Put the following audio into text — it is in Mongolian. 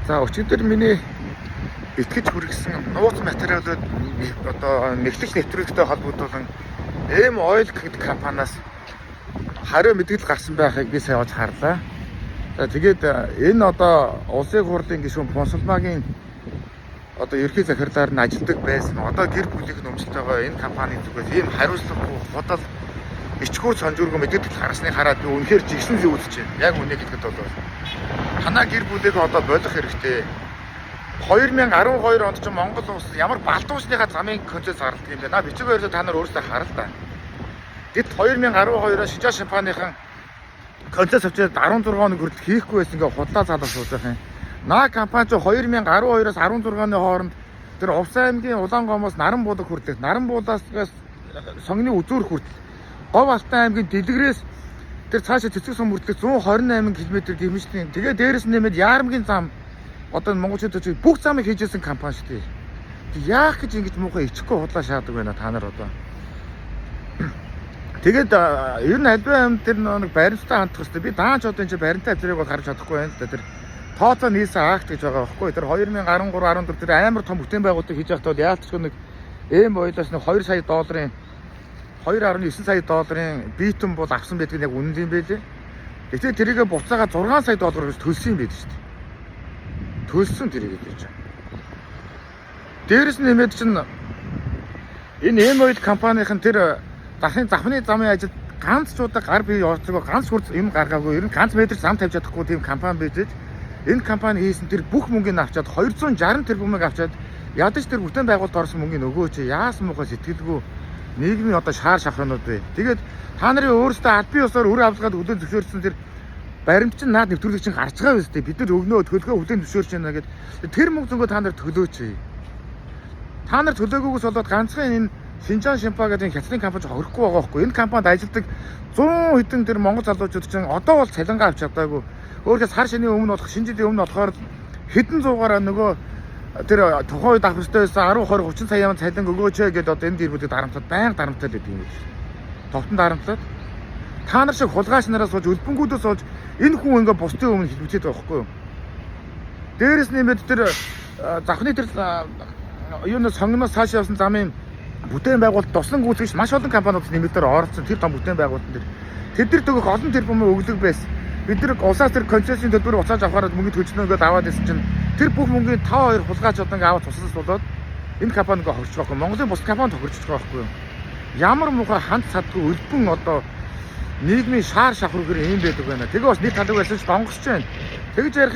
За өчигдөр миний итгэж хүргэсэн нууц материалууд одоо нэвтрүүлэг нэвтрүүлэгтэй холбогдуулан M Oil гэдэг компаниас хариу мэдээлэл гарсан байхыг би сая олж харлаа. За тэгээд энэ одоо улсын хурлын гишүүн Пунсалмагийн одоо ерхий захирлаар нь ажилладаг байсан. Одоо гэр бүлийнх нь өмчлөж байгаа энэ компани зүгээс ийм хариуцлагагүй худал ичгүүр санжуургүй мэдээлэл гаргасны хараад би үнэхээр жигсэн зүй үзэж байна. Яг үнэ хэлэхэд бол танаа гэр бүлийг одоо болох хэрэгтэй. 2012 онд ч Монгол улс ямар балдуучныхаа замын концепц гаргадаг юм бэ? На бичиг баримтаа та нар өөрсдөө хараа л да. Гэт 2012-оос Шижаа шимпаныхан концепц авчирд 16 хоног хүртэл хийхгүй байсан ингээ худлаа залуу сууж байх юм. Наа компани ч 2012-оос 16-ны хооронд тэр Увс аймгийн Улаангомоос Наранбуулаг хүртэл, Наранбуулаас Сонгины үзүүр хүртэл, Говь Алтай аймгийн Дэлгэрээс тэр цаашаа Цэцэг сум хүртэл 128 км гэмжлэн. Тэгээ дээрэс нь нэмээд Яармгийн зам одоо монголчууд ч бүх замыг хийжсэн компани шүү дээ. Яах гэж ингэж муухай ичихгүй худлаа шаадаг байна та нар одоо. Тэгээд ер нь альбаа юм тэр нэг баримттай хандах хэрэгтэй. Би даанч одоо энэ баримттай авчрыг бол харж чадахгүй байна л да. Тэр тооцоо нийсэн акт гэж байгаа байхгүй. Тэр 2013 14 тэр амар том бүтээн байгуулалтыг хийж байхдаа бол яалтчгүй нэг M Oil-аас нэг 2 сая долларын 2.9 сая долларын битум бол авсан байдгийг яг үнэн юм байлээ. Гэтэл тэрийгэ буцаага 6 сая доллараар төлсөн юм байдаг шүү дээ. Төлсөн тэрийг гэж байна. Дээрээс нь нэмээд чинь энэ M Oil компанийн тэр дахин завхны замын ажил ганц ч удаа гар бие явуулдаг, ганц хүрд юм гаргаагүй, ер нь ганц метр зам тавьж чадахгүй тийм компани байж. Энэ компани хийсэн тэр бүх мөнгөний авчаад 260 тэрбумыг авчаад ядаж тэр бүтээн байгуулалт орсон мөнгөний өгөөч яасан муухай сэтгэлгүй нийгмийн одоо шаар шахрынууд бай. Тэгээд та нарын өөрсдөө аль бие усаар өр авлагад хүлээн зөвшөөрсөн тэр баримт чинь наад нэвтрүүлэг чинь гарч байгаа биз дээ. Бид нар өгнөө төлгөө хүлээн зөвшөөрч байна гэд тэр мөнгө зөнгөө та нар төлөөч. Та нар төлөөгөөс болоод ганцхан энэ Шинжаан Шимпа гэдэг хятадын компани хөрөхгүй байгаа байхгүй. Энэ компанид ажилладаг 100 хэдэн тэр монгол залуучууд чинь одоо бол цалингаа авч чадаагүй. Өөрөөс хар шинийн өмнө болох шинэ жилийн өмнө болохоор хэдэн зуугаараа нөгөө тэр тухайн үед авах ёстой байсан 10 20 30 сая цалин өгөөч гэдээ одоо энэ дэрбүүдийг дарамтлаад байнга дарамтлаад байдаг юм биш. Товтон дарамтлаад та нар шиг хулгайч нараас сууж өлбөнгүүдээс сууж энэ хүн ингээ бусдын өмнө хэлбэчээд байгаа байхгүй юу. Дээрээс нэмээд тэр завхны тэр юунаас сонгоноос цааш явсан замын бүтээн байгуулалт туслан гүйцэтгэж маш олон компаниуд нэмэлтээр оролцсон тэр том бүтээн байгуулалтын тэр төгөх олон тэрбумын өглөг байсан. Бид нар улсаас тэр концессийн төлбөр уцааж авахаар мөнгө төлснө гэдээ аваад ирсэн чинь тэр бүх мөнгөний 5-2 хулгайч одоо ингээ аваад туслаж болоод энэ компаниг хорч байгаа. Монголын бус компани тохирч байгаа байхгүй юу. Ямар муухай ханд цадгүй өлбөн одоо нийгмийн шаар шахруугаар юм байдаг байна. Тэгээ бас нийт талыг барьсан ч донгосч байна. Тэгж ярих